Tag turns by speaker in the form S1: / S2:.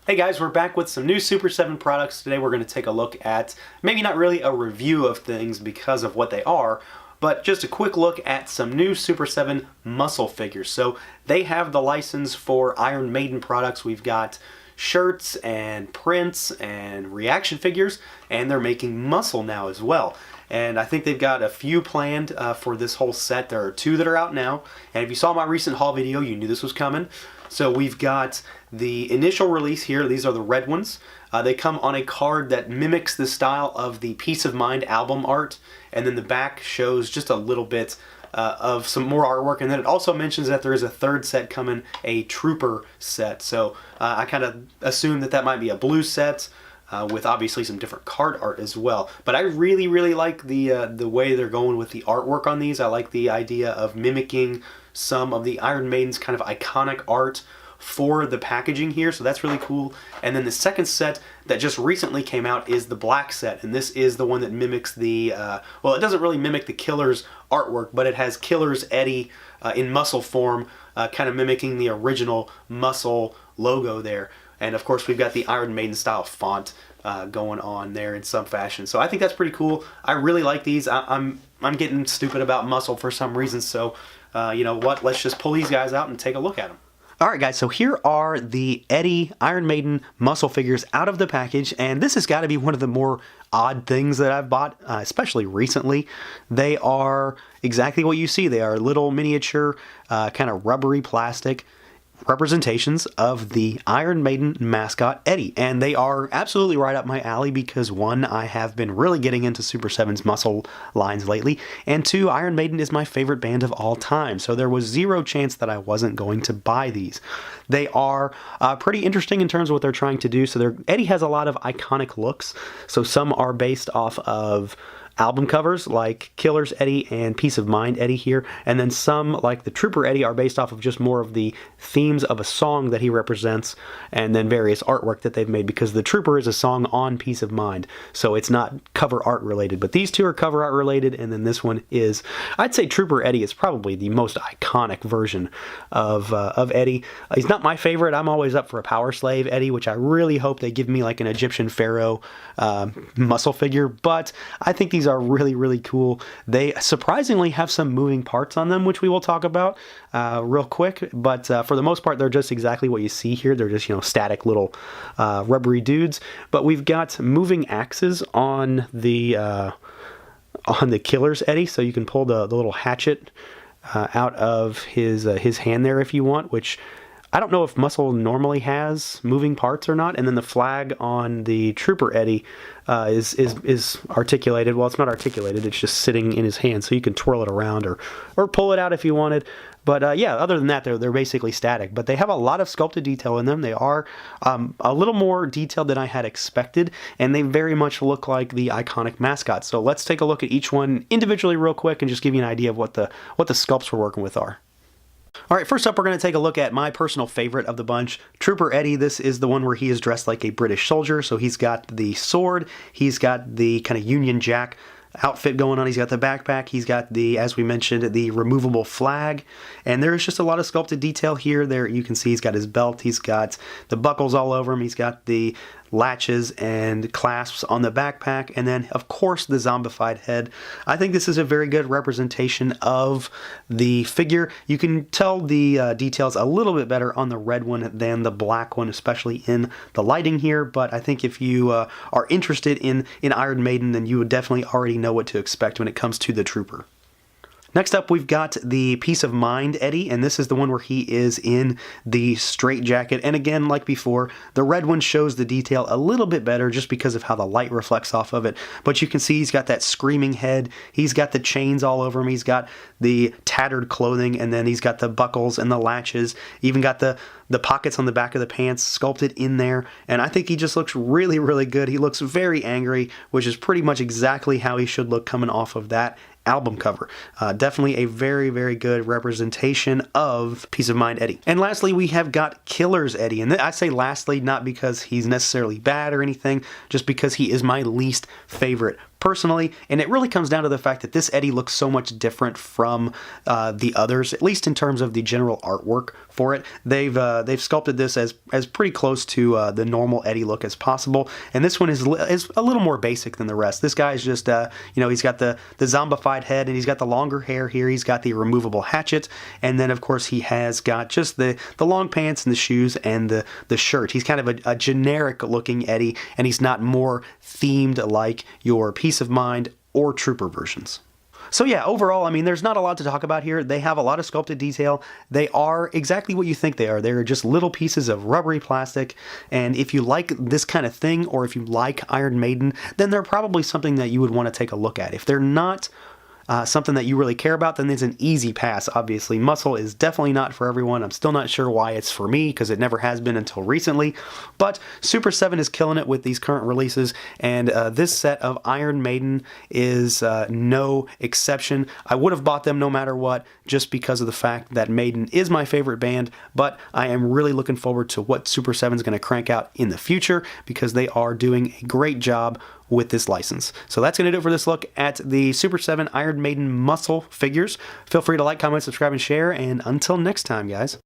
S1: Hey guys, we're back with some new Super 7 products. Today we're going to take a look at, maybe not really a review of things because of what they are, but just a quick look at some new Super 7 muscle figures. So they have the license for Iron Maiden products. We've got shirts and prints and reaction figures, and they're making muscle now as well. And I think they've got a few planned for this whole set. There are 2 that are out now, and if you saw my recent haul video, you knew this was coming. So we've got the initial release here. These are the red ones. They come on a card that mimics the style of the Peace of Mind album art, and then the back shows just a little bit of some more artwork, and then it also mentions that there is a 3rd set coming, a Trooper set. So I kind of assumed that that might be a blue set, with obviously some different card art as well. But I really like the way they're going with the artwork on these. I like the idea of mimicking some of the Iron Maiden's kind of iconic art for the packaging here, so that's really cool. And then the second set that just recently came out is the black set, and this is the one that mimics the, well, it doesn't really mimic the Killer's artwork, but it has Killer's Eddie in muscle form, kind of mimicking the original muscle logo there. And of course we've got the Iron Maiden style font going on there in some fashion. So I think that's pretty cool. I really like these. I'm getting stupid about muscle for some reason, so you know what, let's just pull these guys out and take a look at them. Alright guys, so here are the Eddie Iron Maiden muscle figures out of the package, and this has got to be one of the more odd things that I've bought, especially recently. They are exactly what you see. They are little miniature, kind of rubbery plastic representations of the Iron Maiden mascot Eddie, and they are absolutely right up my alley because 1, I have been really getting into Super 7's muscle lines lately, and 2, Iron Maiden is my favorite band of all time, so there was zero chance that I wasn't going to buy these. They are pretty interesting in terms of what they're trying to do. So Eddie has a lot of iconic looks, so some are based off of album covers like Killer's Eddie and Peace of Mind Eddie here, and then some like the Trooper Eddie are based off of just more of the themes of a song that he represents, and then various artwork that they've made, because the Trooper is a song on Peace of Mind, so it's not cover art related, but these 2 are cover art related, and then this one is, I'd say Trooper Eddie is probably the most iconic version of Eddie. He's not my favorite. I'm always up for a Power Slave Eddie, which I really hope they give me like an Egyptian pharaoh muscle figure, but I think these are really cool. They surprisingly have some moving parts on them, which we will talk about real quick, but for the most part they're just exactly what you see here. They're just, you know, static little rubbery dudes, but we've got moving axes on the Killer's Eddie, so you can pull the little hatchet out of his hand there if you want, which I don't know if muscle normally has moving parts or not. And then the flag on the Trooper Eddie is articulated. Well, it's not articulated, it's just sitting in his hand, so you can twirl it around or pull it out if you wanted. But yeah, other than that, they're basically static. But they have a lot of sculpted detail in them. They are a little more detailed than I had expected, and they very much look like the iconic mascot. So let's take a look at each one individually real quick and just give you an idea of what the sculpts we're working with are. Alright, first up we're going to take a look at my personal favorite of the bunch, Trooper Eddie. This is the one where he is dressed like a British soldier, so he's got the sword, he's got the kind of Union Jack outfit going on, he's got the backpack, he's got the, as we mentioned, the removable flag, and there's just a lot of sculpted detail here. There you can see he's got his belt, he's got the buckles all over him, he's got the latches and clasps on the backpack, and then of course the zombified head. I think this is a very good representation of the figure. You can tell the details a little bit better on the red one than the black one, especially in the lighting here, but I think if you are interested in Iron Maiden, then you would definitely already know what to expect when it comes to the Trooper. Next up, we've got the Peace of Mind Eddie, and this is the one where he is in the straitjacket. And again, like before, the red one shows the detail a little bit better just because of how the light reflects off of it. But you can see he's got that screaming head, he's got the chains all over him, he's got the tattered clothing, and then he's got the buckles and the latches, even got the pockets on the back of the pants sculpted in there, and I think he just looks really good. He looks very angry, which is pretty much exactly how he should look coming off of that album cover. Definitely a very good representation of Peace of Mind Eddie. And lastly, we have got Killer's Eddie, and I say lastly not because he's necessarily bad or anything, just because he is my least favorite personally, and it really comes down to the fact that this Eddie looks so much different from the others, at least in terms of the general artwork for it. They've sculpted this as pretty close to the normal Eddie look as possible, and this one is a little more basic than the rest. This guy is just, he's got the zombified head, and he's got the longer hair here. He's got the removable hatchet, and then of course he has got just the long pants and the shoes and the shirt. He's kind of a generic looking Eddie, and he's not more themed like your Peace of Mind or Trooper versions. So yeah, overall, I mean, there's not a lot to talk about here. They have a lot of sculpted detail. They are exactly what you think they are. They're just little pieces of rubbery plastic, and if you like this kind of thing, or if you like Iron Maiden, then they're probably something that you would want to take a look at. If they're not something that you really care about, then it's an easy pass. Obviously, muscle is definitely not for everyone. I'm still not sure why it's for me, because it never has been until recently. But Super 7 is killing it with these current releases, and this set of Iron Maiden is no exception. I would have bought them no matter what, just because of the fact that Maiden is my favorite band, but I am really looking forward to what Super 7 is going to crank out in the future, because they are doing a great job with this license. So that's going to do it for this look at the Super 7 Iron Maiden muscle figures. Feel free to like, comment, subscribe, and share, and until next time, guys.